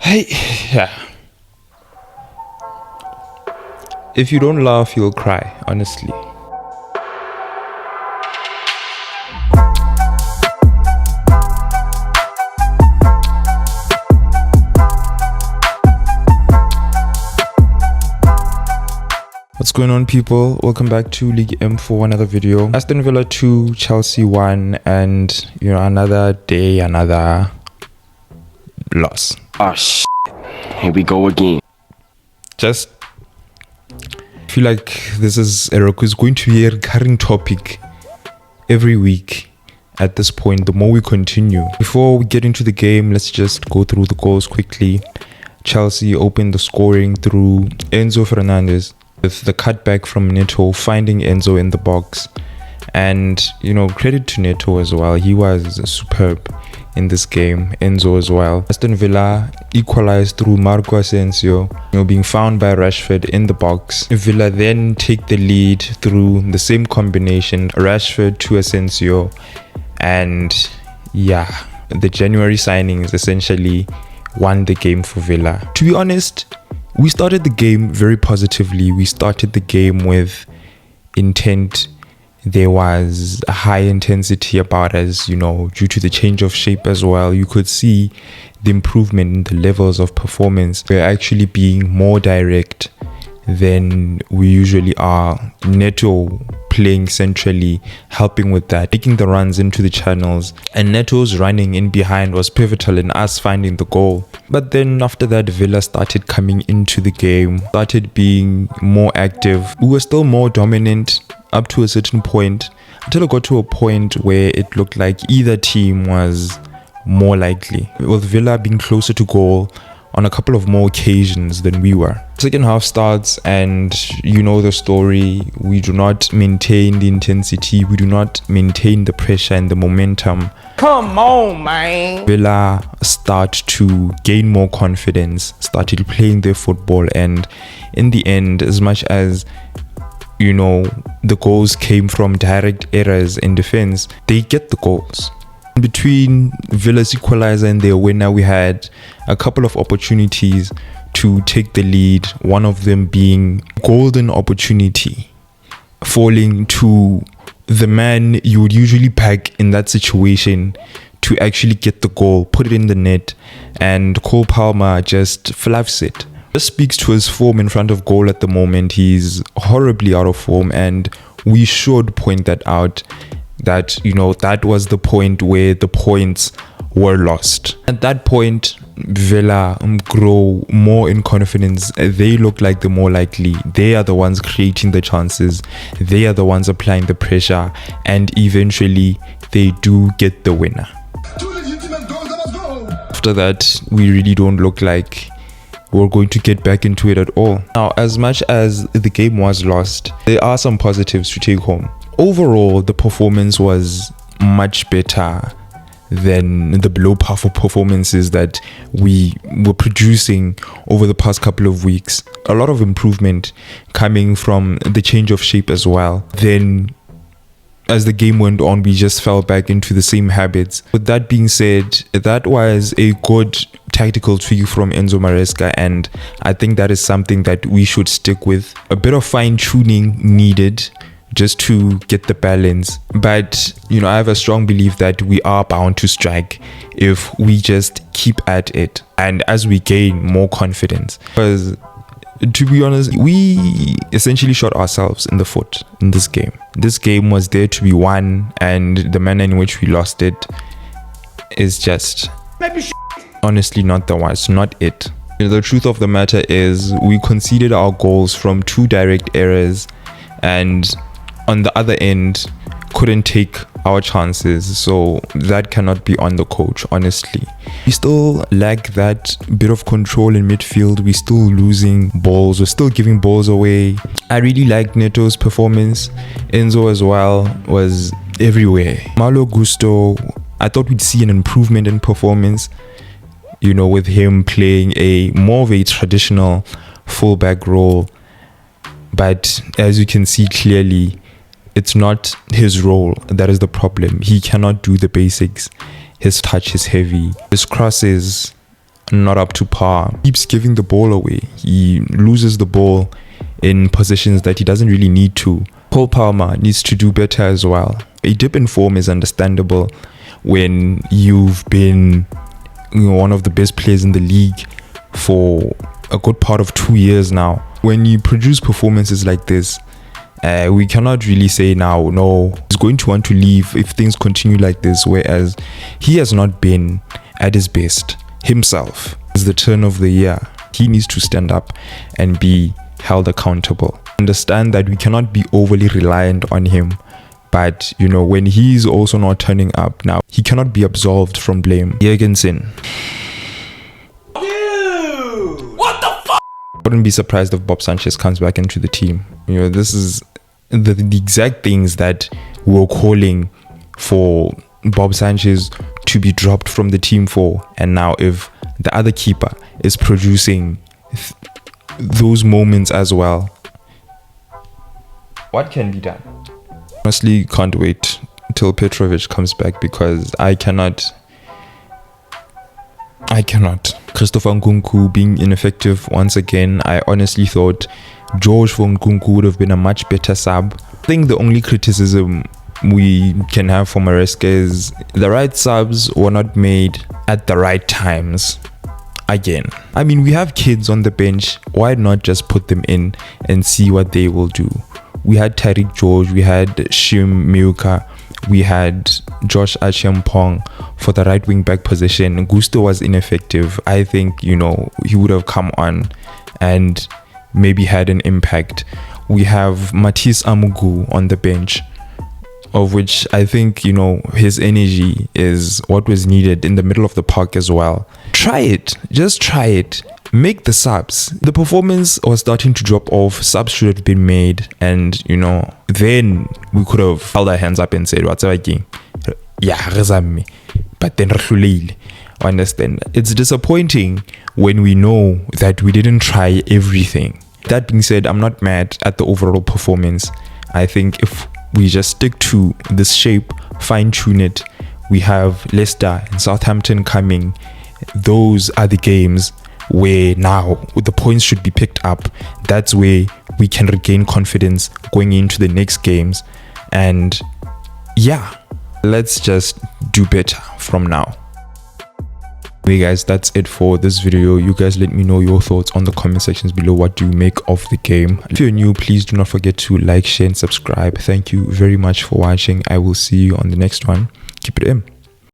Hey, yeah. If you don't laugh, you'll cry, honestly. What's going on, people? Welcome back to League M for another video. Aston Villa 2, Chelsea 1, and another day, another loss. Oh here we go again. Just feel like this is going to be a recurring topic every week at this point, the more we continue. Before we get into the game, let's just go through the goals quickly. Chelsea opened the scoring through Enzo Fernandez, with the cutback from Neto, finding Enzo in the box. And credit to Neto as well, he was superb in this game. Enzo as well. Aston Villa equalized through Marco Asensio, being found by Rashford in the box. Villa then take the lead through the same combination, Rashford to Asensio. And yeah, the January signings essentially won the game for Villa. To be honest, we started the game very positively. We started the game with intent. There was a high intensity about us, due to the change of shape as well. You could see the improvement in the levels of performance. We're actually being more direct than we usually are. Neto playing centrally, helping with that, taking the runs into the channels, and Neto's running in behind was pivotal in us finding the goal. But then after that, Villa started coming into the game, started being more active. We were still more dominant up to a certain point, until it got to a point where it looked like either team was more likely, with Villa being closer to goal on a couple of more occasions than we were. Second half starts, and the story. We do not maintain the intensity, we do not maintain the pressure and the momentum. Come on, man. Villa start to gain more confidence, started playing their football, and in the end, as much as the goals came from direct errors in defense, they get the goals. Between Villa's equalizer and their winner, we had a couple of opportunities to take the lead, one of them being golden opportunity, falling to the man you would usually back in that situation to actually get the goal, put it in the net, and Cole Palmer just fluffs it. This speaks to his form in front of goal at the moment. He's horribly out of form, and we should point that out, that that was the point where the points were lost. At that point, Villa grow more in confidence. They look like the more likely. They are the ones creating the chances. They are the ones applying the pressure, and eventually they do get the winner. After that, we really don't look like we're going to get back into it at all. Now, as much as the game was lost, there are some positives to take home. Overall, the performance was much better than the below par for performances that we were producing over the past couple of weeks. A lot of improvement coming from the change of shape as well. Then as the game went on, we just fell back into the same habits. With that being said, that was a good tactical tweak from Enzo Maresca, and I think that is something that we should stick with. A bit of fine-tuning needed just to get the balance, but I have a strong belief that we are bound to strike if we just keep at it, and as we gain more confidence. Because to be honest, we essentially shot ourselves in the foot in this game. This game was there to be won, and the manner in which we lost it is just honestly not the one. It's not it. The truth of the matter is we conceded our goals from 2 direct errors, and on the other end couldn't take our chances, so that cannot be on the coach, honestly. We still lack that bit of control in midfield. We're still losing balls, we're still giving balls away. I really liked Neto's performance. Enzo as well was everywhere. Malo Gusto, I thought we'd see an improvement in performance, with him playing a more of a traditional fullback role, but as you can see clearly, it's not his role that is the problem. He cannot do the basics. His touch is heavy. His crosses not up to par. Keeps giving the ball away. He loses the ball in positions that he doesn't really need to. Cole Palmer needs to do better as well. A dip in form is understandable when you've been one of the best players in the league for a good part of 2 years now. When you produce performances like this, we cannot really say now, no, he's going to want to leave if things continue like this, whereas he has not been at his best himself. It's the turn of the year. He needs to stand up and be held accountable. Understand that we cannot be overly reliant on him, but when he's also not turning up now, he cannot be absolved from blame. Jorgensen. What the fuck? Wouldn't be surprised if Bob Sanchez comes back into the team. This is the exact things that we're calling for Bob Sanchez to be dropped from the team for. And now if the other keeper is producing those moments as well, what can be done? Honestly, can't wait till Petrovic comes back, because I cannot. Christopher Nkunku being ineffective once again. I honestly thought George for Nkunku would have been a much better sub. I think the only criticism we can have for Maresca is the right subs were not made at the right times. Again, I mean, we have kids on the bench. Why not just put them in and see what they will do? We had Tariq George, we had Shim Miuka, we had Josh Achiampong for the right wing back position. Gusto was ineffective. I think, he would have come on and maybe had an impact. We have Matisse Amugu on the bench, of which I think, his energy is what was needed in the middle of the park as well. Try it. Just try it. Make the subs. The performance was starting to drop off. Subs should have been made, and then we could have held our hands up and said, what's again? Yeah, me. But then understand. It's disappointing when we know that we didn't try everything. That being said, I'm not mad at the overall performance. I think if we just stick to this shape, fine-tune it, we have Leicester and Southampton coming. Those are the games where now the points should be picked up. That's where we can regain confidence going into the next games. And let's just do better from now. Hey guys, that's it for this video. You guys let me know your thoughts on the comment sections below. What do you make of the game? If you're new, please do not forget to like, share and subscribe. Thank you very much for watching. I will see you on the next one. Keep it in.